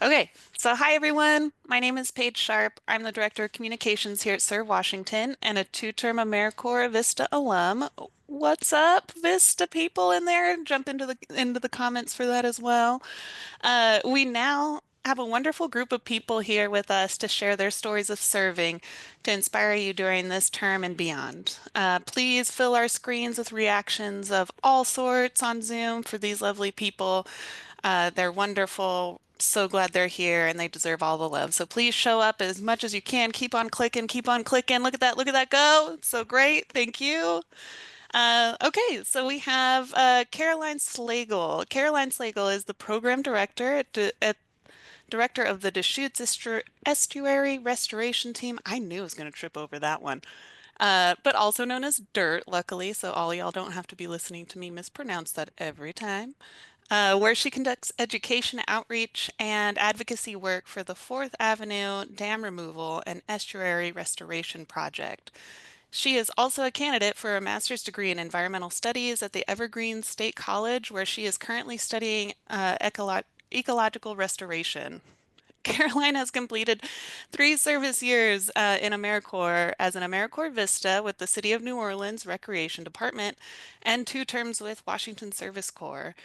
Okay, so hi everyone. My name is Paige Sharp. I'm the Director of Communications here at Serve Washington and a two-term AmeriCorps Vista alum. What's up, Vista people in there? Jump into the comments for that as well. We now have a wonderful group of people here with us to share their stories of serving to inspire you during this term and beyond. Please fill our screens with reactions of all sorts on Zoom for these lovely people. They're wonderful. So glad they're here and they deserve all the love. So please show up as much as you can. Keep on clicking, keep on clicking. Look at that go. It's so great. Thank you. Okay, so we have Caroline Slagle. Caroline Slagle is the program director at director of the Deschutes Estuary Restoration Team. I knew I was going to trip over that one. But also known as DIRT, luckily, so all y'all don't have to be listening to me mispronounce that every time. Where she conducts education outreach and advocacy work for the Fourth Avenue Dam Removal and Estuary Restoration Project. She is also a candidate for a master's degree in environmental studies at the Evergreen State College, where she is currently studying ecological restoration. Caroline has completed 3 service years in AmeriCorps as an AmeriCorps Vista with the City of New Orleans Recreation Department and 2 terms with Washington Service Corps.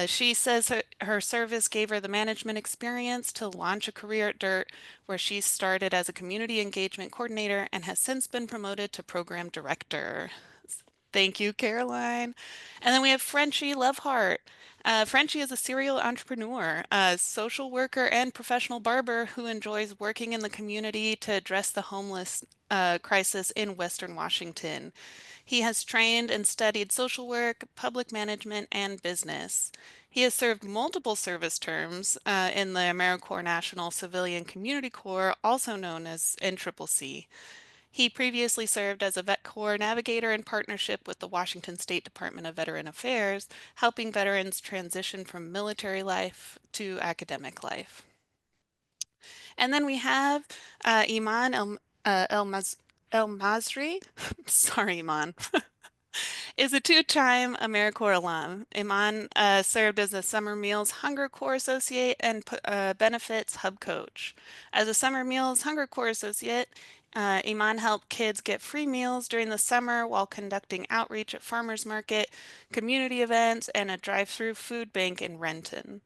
She says her service gave her the management experience to launch a career at DIRT, where she started as a community engagement coordinator and has since been promoted to program director. Thank you, Caroline. And then we have Frenchie Lovehart. Frenchie is a serial entrepreneur, a social worker, and professional barber who enjoys working in the community to address the homeless crisis in Western Washington. He has trained and studied social work, public management, and business. He has served multiple service terms in the AmeriCorps National Civilian Community Corps, also known as NCCC. He previously served as a Vet Corps navigator in partnership with the Washington State Department of Veteran Affairs, helping veterans transition from military life to academic life. And then we have Iman El Masri. Sorry, Iman. Is a two-time AmeriCorps alum. Iman served as a Summer Meals Hunger Corps Associate and Benefits Hub Coach. As a Summer Meals Hunger Corps Associate, Iman helped kids get free meals during the summer while conducting outreach at farmers market, community events, and a drive-through food bank in Renton.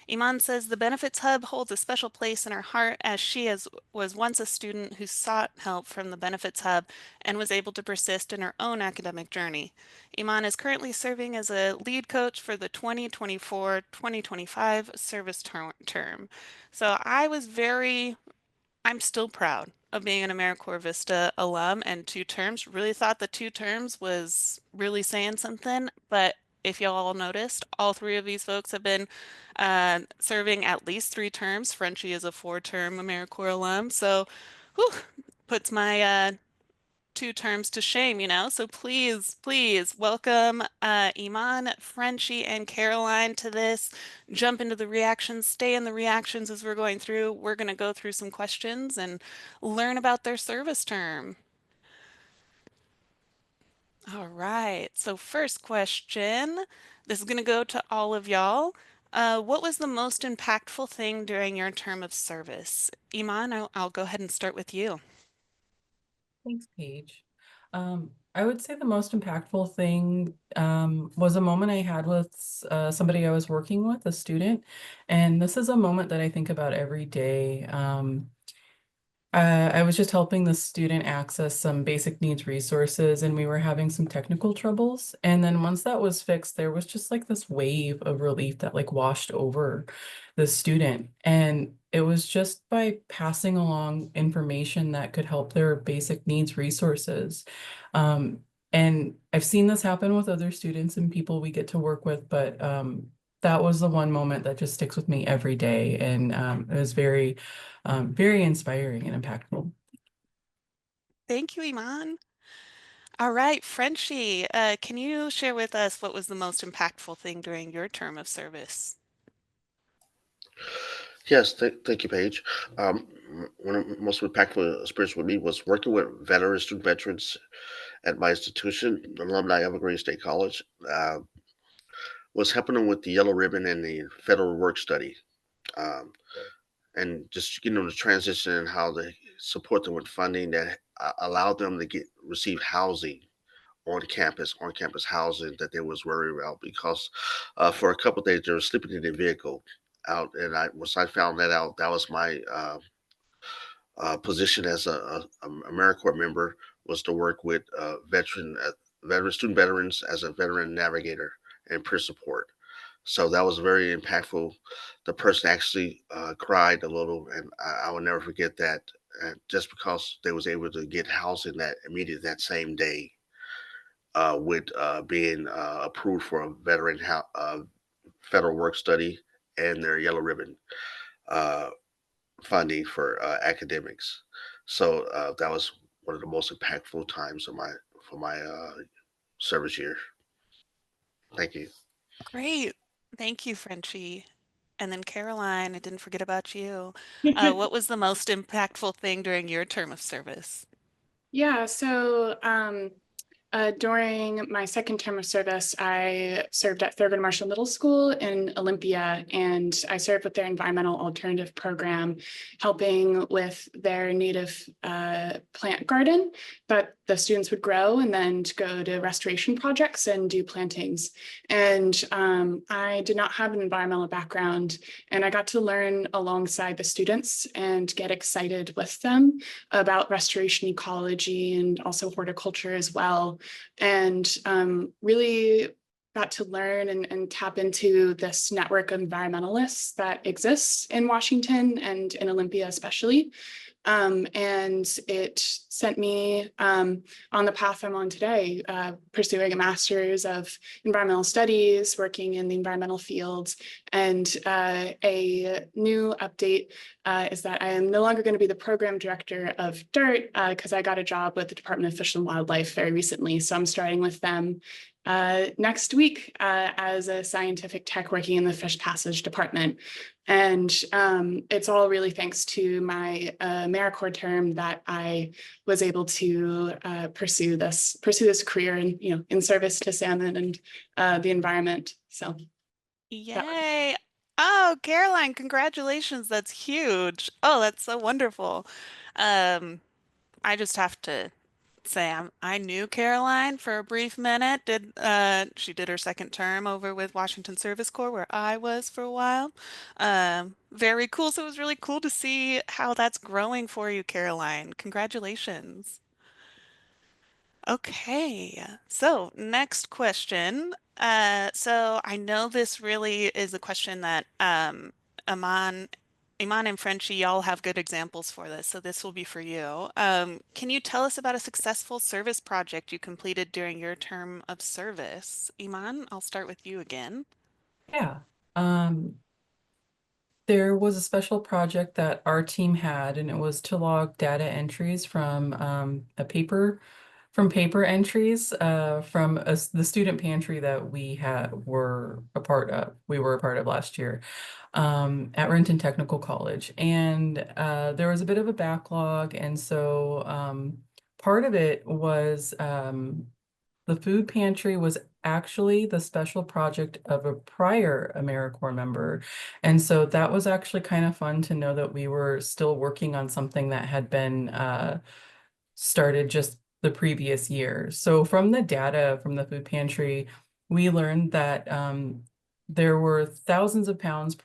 Iman says the Benefits Hub holds a special place in her heart as was once a student who sought help from the Benefits Hub and was able to persist in her own academic journey. Iman is currently serving as a lead coach for the 2024-2025 service term. So I'm still proud of being an AmeriCorps Vista alum and 2 terms. Really thought the 2 terms was really saying something, but if y'all all noticed, all 3 of these folks have been serving at least 3 terms. Frenchie is a 4-term AmeriCorps alum, so whew, puts my 2 terms to shame, you know? So please welcome Iman, Frenchie, and Caroline to this. Jump into the reactions, stay in the reactions as we're going through. We're going to go through some questions and learn about their service term. All right, so first question. This is going to go to all of y'all. What was the most impactful thing during your term of service? Iman, I'll go ahead and start with you. Thanks, Paige. I would say the most impactful thing was a moment I had with somebody I was working with, a student. And this is a moment that I think about every day. I was just helping the student access some basic needs resources, and we were having some technical troubles. And then once that was fixed, there was just like this wave of relief that like washed over the student. And it was just by passing along information that could help their basic needs resources. Um, and I've seen this happen with other students and people we get to work with, but that was the one moment that just sticks with me every day. And it was very inspiring and impactful. Thank you, Iman. All right, Frenchie, can you share with us what was the most impactful thing during your term of service? Yes, thank you, Paige. One of the most impactful experience with me was working with veterans, student veterans at my institution, alumni Evergreen State College. Was helping them with the yellow ribbon and the federal work study. Um, and just getting them to transition and how they support them with funding that allowed them to get receive housing on campus housing that they was worried about because for a couple of days they were sleeping in their vehicle out, and I once I found that out, that was my position as a AmeriCorps member was to work with veterans as a veteran navigator and peer support. So that was very impactful. The person actually cried a little, and I will never forget that. Just because they was able to get housing that immediate that same day, with being approved for a federal work study and their yellow ribbon uh, funding for academics. So that was one of the most impactful times of my for my service year. Thank you. Great. Thank you, Frenchie. And then Caroline, I didn't forget about you. What was the most impactful thing during your term of service? Yeah, so during my second term of service, I served at Thurgood Marshall Middle School in Olympia, and I served with their environmental alternative program, helping with their native plant garden that the students would grow and then to go to restoration projects and do plantings. And I did not have an environmental background, and I got to learn alongside the students and get excited with them about restoration ecology and also horticulture as well, and really got to learn and tap into this network of environmentalists that exists in Washington and in Olympia especially. And it sent me on the path I'm on today, pursuing a master's of environmental studies, working in the environmental fields. And a new update is that I am no longer going to be the program director of DIRT because I got a job with the Department of Fish and Wildlife very recently. So I'm starting with them next week as a scientific tech working in the fish passage department. And it's all really thanks to my AmeriCorps term that I was able to pursue this career and in service to salmon and the environment. So that was Yay. Oh, Caroline, congratulations. That's huge. Oh, that's so wonderful. Um, I just have to say I knew Caroline for a brief minute. Did she did her second term over with Washington Service Corps where I was for a while. Very cool. So it was really cool to see how that's growing for you, Caroline. Congratulations. Okay, so next question. So I know this really is a question that Aman, Iman and Frenchie, y'all have good examples for this, so this will be for you. Can you tell us about a successful service project you completed during your term of service? Iman, I'll start with you again. Yeah. Um, there was a special project that our team had, and it was to log data entries from paper entries from the student pantry that we were a part of last year at Renton Technical College. And there was a bit of a backlog, and so part of it was the food pantry was actually the special project of a prior AmeriCorps member. And so that was actually kind of fun to know that we were still working on something that had been started just the previous year. So from the data from the food pantry, we learned that there were thousands of pounds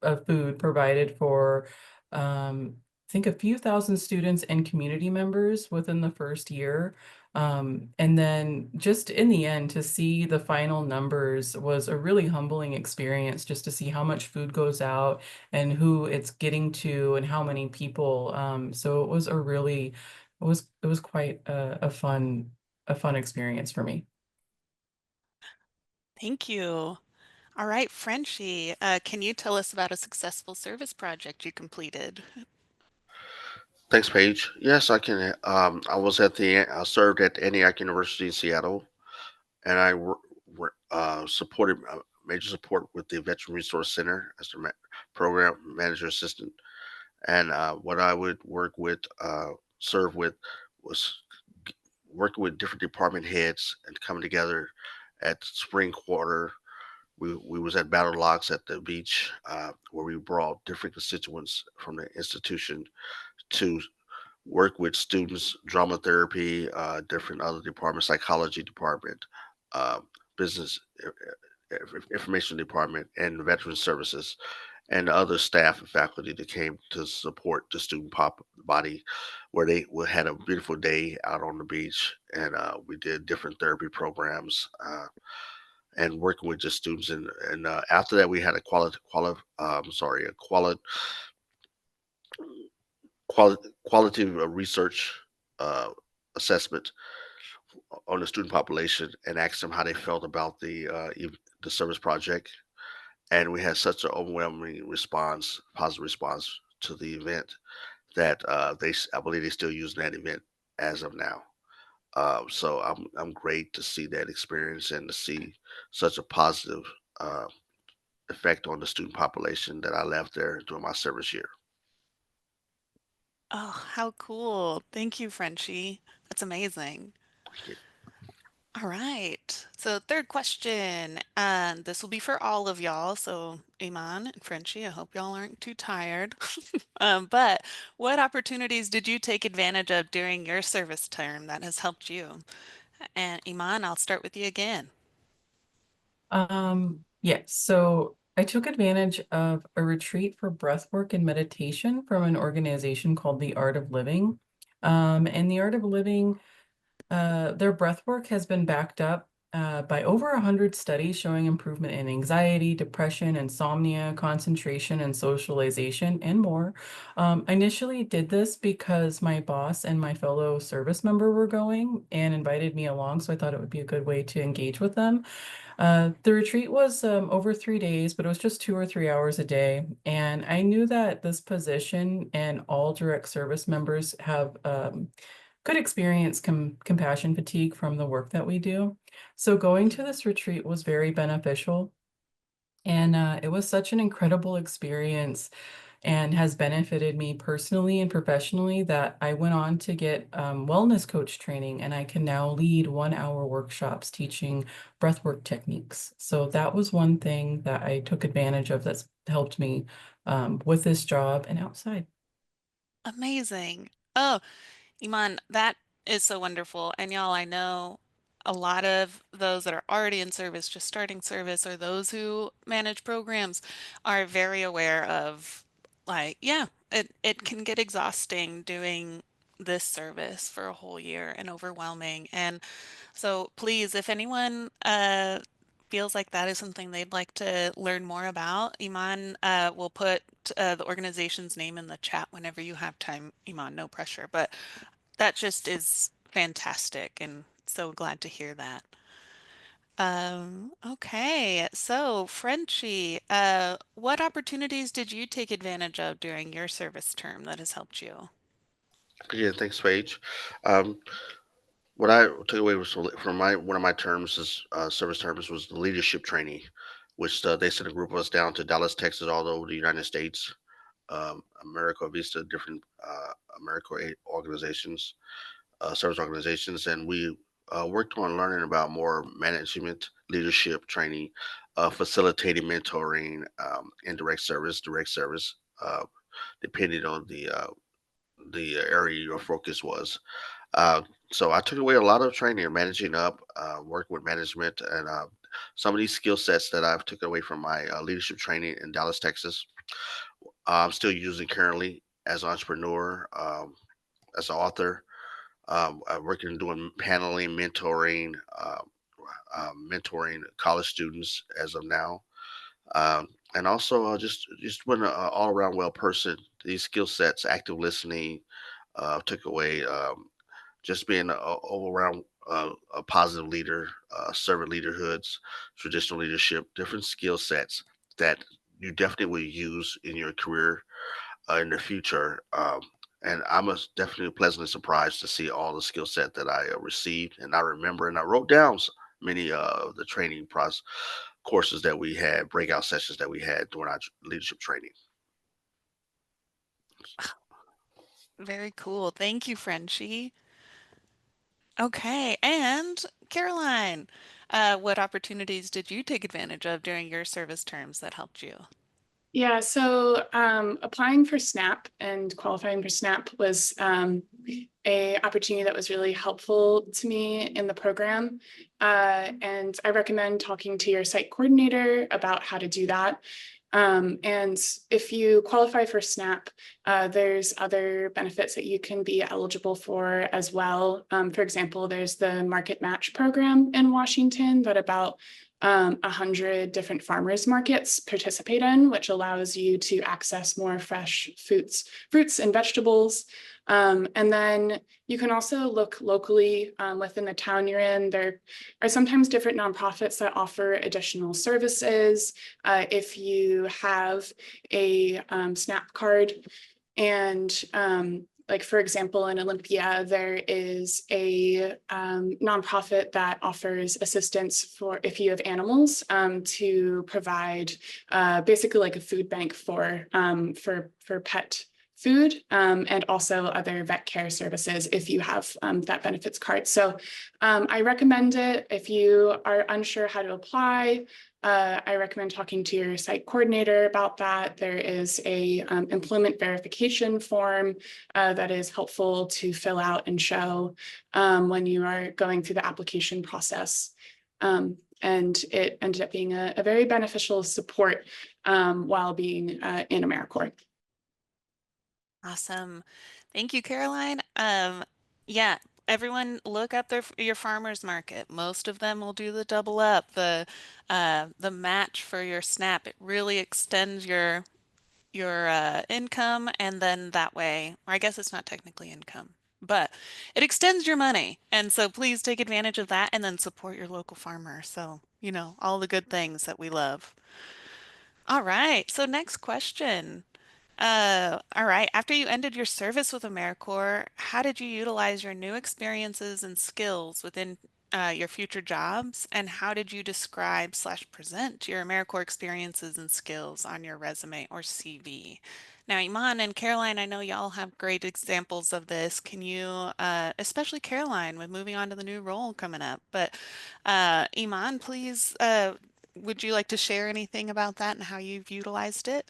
of food provided for, I think, a few thousand students and community members within the first year. And then just in the end, to see the final numbers was a really humbling experience, just to see how much food goes out and who it's getting to and how many people. So it was it was quite a fun experience for me. Thank you. All right, Frenchie, can you tell us about a successful service project you completed? Thanks, Paige. Yes, I can. I served at Antioch University in Seattle, and supported major support with the Veteran Resource Center as the program manager assistant. And what I would serve with, was working with different department heads and coming together at spring quarter We was at Battle Locks at the beach, where we brought different constituents from the institution to work with students, drama therapy, different other departments, psychology department, uh, business information department, and veteran services, and the other staff and faculty that came to support the student pop body, where had a beautiful day out on the beach, and we did different therapy programs. And working with just students, and after that we had a sorry, a qualitative research uh, assessment on the student population, and asked them how they felt about the service project. And we had such an overwhelming response, positive response to the event, that I believe they still use that event as of now. So I'm great to see that experience and to see such a positive uh, effect on the student population that I left there during my service year. Oh, how cool. Thank you, Frenchie. That's amazing. Thank you. All right. So third question, and this will be for all of y'all. So Iman and Frenchie, I hope y'all aren't too tired. But what opportunities did you take advantage of during your service term that has helped you? And Iman, I'll start with you again. Yes, so I took advantage of a retreat for breath work and meditation from an organization called the Art of Living. And the Art of Living, their breath work has been backed up by over 100 studies showing improvement in anxiety, depression, insomnia, concentration, and socialization, and more. I initially did this because my boss and my fellow service member were going and invited me along, so I thought it would be a good way to engage with them. The retreat was over 3 days, but it was just 2 or 3 hours a day. And I knew that this position and all direct service members have could experience compassion fatigue from the work that we do. So going to this retreat was very beneficial. And it was such an incredible experience and has benefited me personally and professionally that I went on to get wellness coach training, and I can now lead 1 hour workshops teaching breathwork techniques. So that was one thing that I took advantage of that's helped me with this job and outside. Amazing. Oh, Iman, that is so wonderful. And y'all, I know a lot of those that are already in service, just starting service, or those who manage programs are very aware of, like, yeah, it can get exhausting doing this service for a whole year and overwhelming. And so please, if anyone feels like that is something they'd like to learn more about, Iman will put the organization's name in the chat whenever you have time. Iman, no pressure, but that just is fantastic and so glad to hear that. Okay, so Frenchie, what opportunities did you take advantage of during your service term that has helped you? Yeah, thanks, Paige. Um, what I took away was from my one of my terms is service terms was the leadership training, which they sent a group of us down to Dallas, Texas, all over the United States, AmeriCorps Vista, different AmeriCorps organizations, service organizations, and we worked on learning about more management, leadership training, facilitating mentoring, indirect service, direct service, depending on the area your focus was. Uh, so I took away a lot of training, managing up, working with management, and some of these skill sets that I've took away from my leadership training in Dallas, Texas. I'm still using currently as an entrepreneur, as an author, working doing paneling, mentoring college students as of now, and also just being an all around well person. These skill sets, active listening, took away. Just being all around a positive leader, servant leaderhoods, traditional leadership, different skill sets that you definitely will use in your career in the future. And I was definitely pleasantly surprised to see all the skill set that I received, and I remember, and I wrote down many of the training process courses that we had, breakout sessions that we had during our leadership training. Very cool. Thank you, Frenchie. Okay, and Caroline, What opportunities did you take advantage of during your service terms that helped you? Yeah, so applying for SNAP and qualifying for SNAP was a opportunity that was really helpful to me in the program. And I recommend talking to your site coordinator about how to do that. And if you qualify for SNAP, there's other benefits that you can be eligible for as well. For example, there's the Market Match program in Washington that about 100 different farmers markets participate in, which allows you to access more fresh fruits and vegetables. And then you can also look locally within the town you're in. There are sometimes different nonprofits that offer additional services. If you have a SNAP card, and like, for example, in Olympia, there is a nonprofit that offers assistance for if you have animals to provide basically like a food bank for pet food and also other vet care services if you have that benefits card. So I recommend it if you are unsure how to apply. I recommend talking to your site coordinator about that. There is a employment verification form that is helpful to fill out and show when you are going through the application process. And it ended up being a very beneficial support while being in AmeriCorps. Awesome. Thank you, Caroline. Yeah, everyone look up your farmers market. Most of them will do the double up, the match for your SNAP. It really extends your income, and then that way, or I guess it's not technically income, but it extends your money. And so please take advantage of that and then support your local farmer. So, all the good things that we love. All right. So next question. All right. After you ended your service with AmeriCorps, how did you utilize your new experiences and skills within your future jobs? And how did you describe slash present your AmeriCorps experiences and skills on your resume or CV? Now, Iman and Caroline, I know y'all have great examples of this. Can you, especially Caroline, with moving on to the new role coming up, but Iman, please, would you like to share anything about that and how you've utilized it?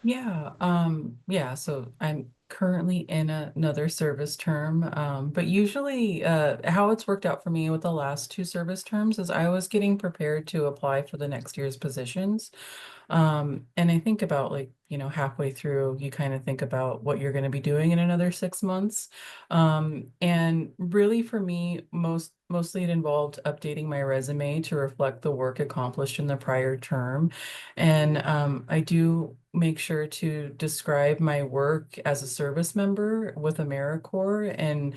Yeah, so I'm currently in another service term, but usually how it's worked out for me with the last two service terms is I was getting prepared to apply for the next year's positions. And I think about like, halfway through, you kind of think about what you're going to be doing in another 6 months. And really for me, mostly it involved updating my resume to reflect the work accomplished in the prior term. And I do make sure to describe my work as a service member with AmeriCorps and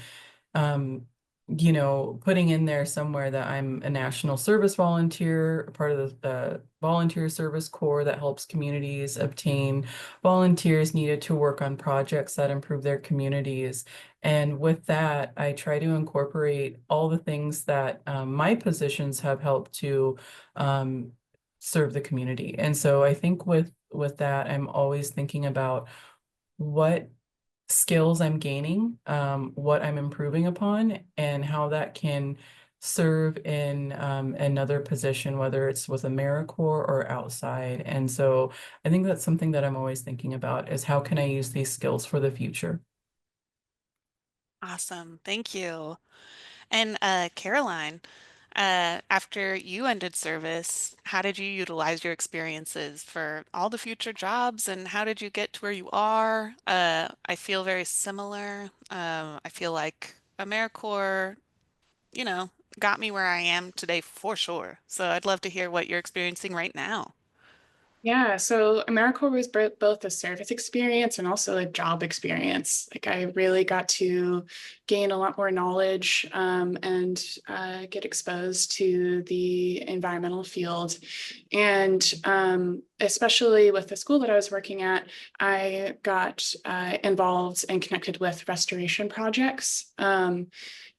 putting in there somewhere that I'm a national service volunteer, part of the volunteer service corps that helps communities obtain volunteers needed to work on projects that improve their communities. And with that, I try to incorporate all the things that my positions have helped to serve the community. And so I think with that, I'm always thinking about what skills I'm gaining, what I'm improving upon, and how that can serve in another position, whether it's with AmeriCorps or outside. And so I think that's something that I'm always thinking about is how can I use these skills for the future? Awesome. Thank you. And Caroline, after you ended service, how did you utilize your experiences for all the future jobs and how did you get to where you are? I feel very similar. I feel like AmeriCorps, you know, got me where I am today for sure. So I'd love to hear what you're experiencing right now. Yeah, so AmeriCorps was both a service experience and also a job experience. Like I really got to gain a lot more knowledge and get exposed to the environmental field. And especially with the school that I was working at, I got involved and connected with restoration projects.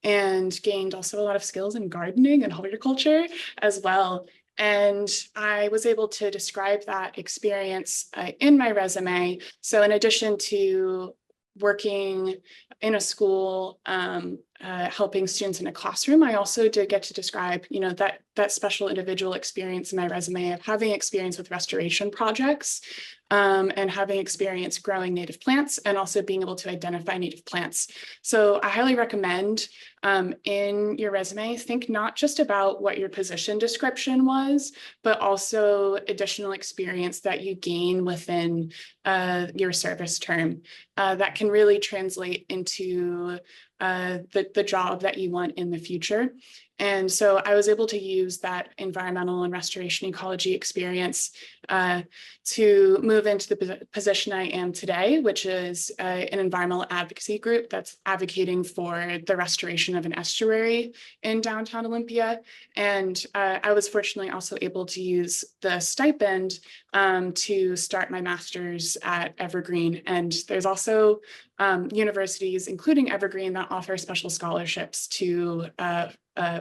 And gained also a lot of skills in gardening and horticulture as well. And I was able to describe that experience in my resume. So in addition to working in a school helping students in a classroom, I also did get to describe, you know, that special individual experience in my resume of having experience with restoration projects, and having experience growing native plants, and also being able to identify native plants. So I highly recommend, in your resume, think not just about what your position description was, but also additional experience that you gain within your service term that can really translate into the job that you want in the future. And so I was able to use that environmental and restoration ecology experience to move into the position I am today, which is an environmental advocacy group that's advocating for the restoration of an estuary in downtown Olympia. And I was fortunately also able to use the stipend to start my master's at Evergreen. And there's also universities, including Evergreen, that offer special scholarships to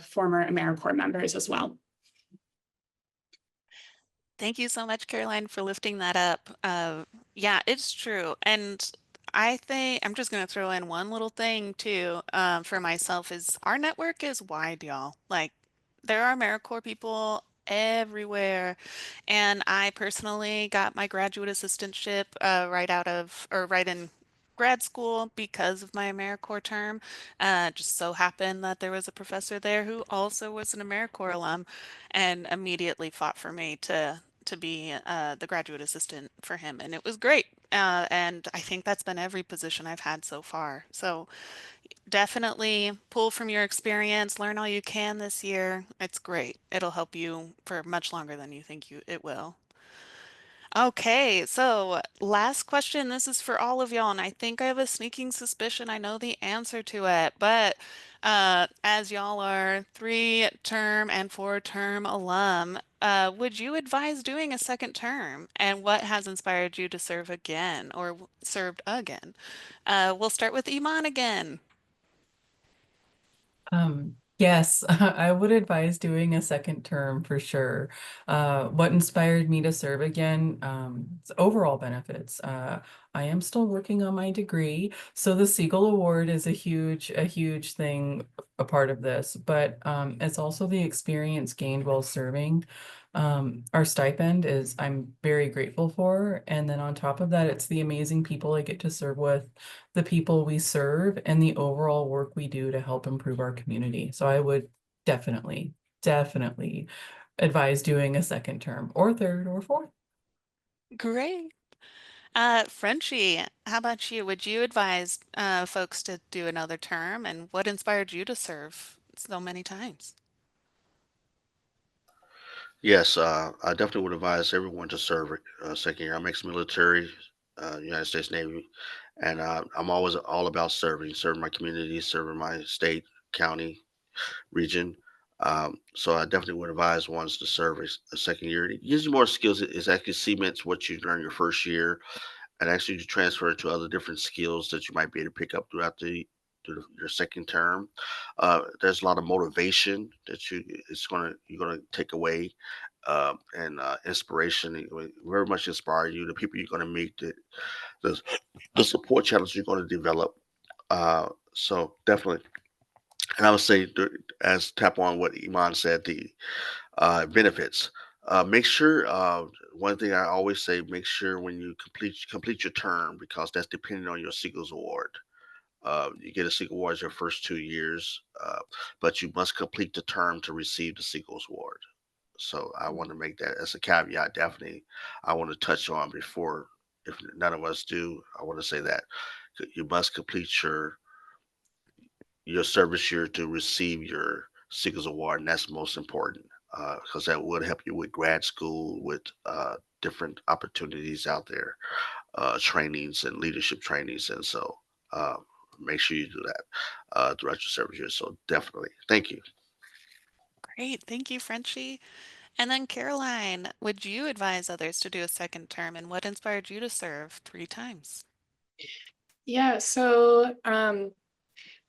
former AmeriCorps members as well. Thank you so much, Caroline, for lifting that up. Yeah, it's true. And I think I'm just going to throw in one little thing too, for myself is our network is wide, y'all. Like there are AmeriCorps people everywhere. And I personally got my graduate assistantship right out of, or right in grad school because of my AmeriCorps term. Just so happened that there was a professor there who also was an AmeriCorps alum and immediately fought for me to be the graduate assistant for him, and it was great. And I think that's been every position I've had so far. So definitely pull from your experience, learn all you can this year. It's great. It'll help you for much longer than you think it will. Okay, so last question. This is for all of y'all, and I think I have a sneaking suspicion I know the answer to it. But as y'all are 3-term and 4-term alum, would you advise doing a second term? And what has inspired you to serve again or served again? We'll start with Iman again. Yes, I would advise doing a second term for sure. What inspired me to serve again, it's overall benefits. I am still working on my degree, so the Siegel Award is a huge thing, a part of this, but it's also the experience gained while serving. Our stipend is I'm very grateful for, and then on top of that, it's the amazing people I get to serve with, the people we serve, and the overall work we do to help improve our community. So I would definitely advise doing a second term or third or fourth. Great. Frenchie, how about you? Would you advise folks to do another term? And what inspired you to serve so many times? Yes, I definitely would advise everyone to serve second year. I'm ex-military, United States Navy, and I'm always all about serving my community, serving my state, county, region. So I definitely would advise ones to serve a second year. It gives you more skills. It actually cements what you learned your first year, and actually you transfer it to other different skills that you might be able to pick up your second term. There's a lot of motivation that you're gonna take away, and inspiration. It will very much inspire you. The people you're gonna meet, the, the support channels you're gonna develop. So definitely, and I would say, as tap on what Iman said, the benefits. Make sure one thing I always say: make sure when you complete your term, because that's depending on your Seagulls Award. You get a Seagull Award your first 2 years, but you must complete the term to receive the Seagulls Award. So I want to make that as a caveat. Definitely, I want to touch on before, if none of us do. I want to say that you must complete your service year to receive your Seagulls Award, and that's most important, because that would help you with grad school, with different opportunities out there, trainings and leadership trainings, and so uh, make sure you do that throughout your service year. So definitely, thank you. Great. Thank you, Frenchie. And then Caroline, would you advise others to do a second term? And what inspired you to serve 3 times? Yeah, so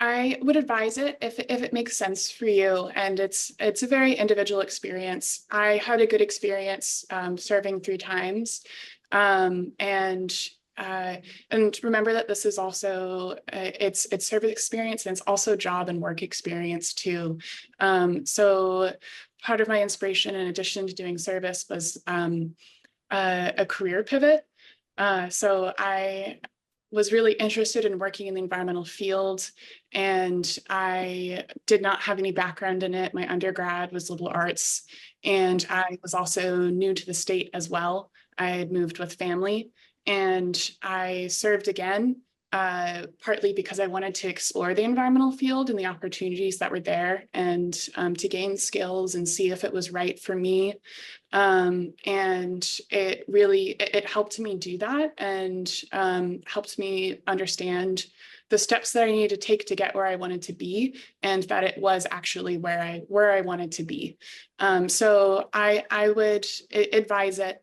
I would advise it if it makes sense for you, and it's a very individual experience. I had a good experience serving 3 times, and and remember that this is also it's service experience, and it's also job and work experience too. So part of my inspiration, in addition to doing service, was a career pivot. So I was really interested in working in the environmental field, and I did not have any background in it. My undergrad was liberal arts, and I was also new to the state as well. I had moved with family, and I served again, partly because I wanted to explore the environmental field and the opportunities that were there, and to gain skills and see if it was right for me. And it really it helped me do that, and helped me understand the steps that I needed to take to get where I wanted to be, and that it was actually where I wanted to be. So I would advise it,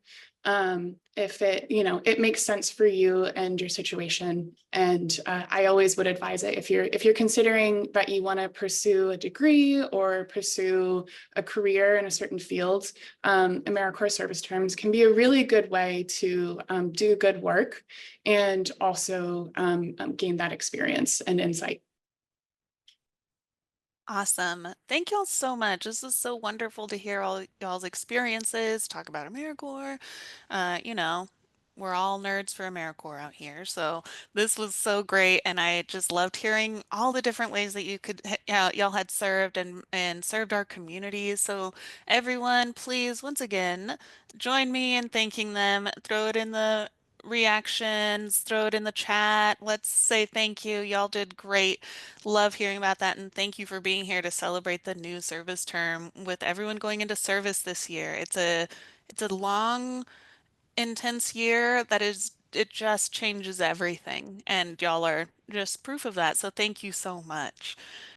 if it, you know, it makes sense for you and your situation. And I always would advise it if you're considering that you want to pursue a degree or pursue a career in a certain field. AmeriCorps service terms can be a really good way to do good work, and also gain that experience and insight. Awesome. Thank y'all so much. This is so wonderful to hear all y'all's experiences, talk about AmeriCorps. You know, we're all nerds for AmeriCorps out here. So this was so great, and I just loved hearing all the different ways that you could y'all had served and served our communities. So everyone, please once again join me in thanking them. Throw it in the reactions, throw it in the chat. Let's say thank you. Y'all did great. Love hearing about that, and thank you for being here to celebrate the new service term with everyone going into service this year. It's a long, intense year that is it just changes everything, and y'all are just proof of that. So thank you so much.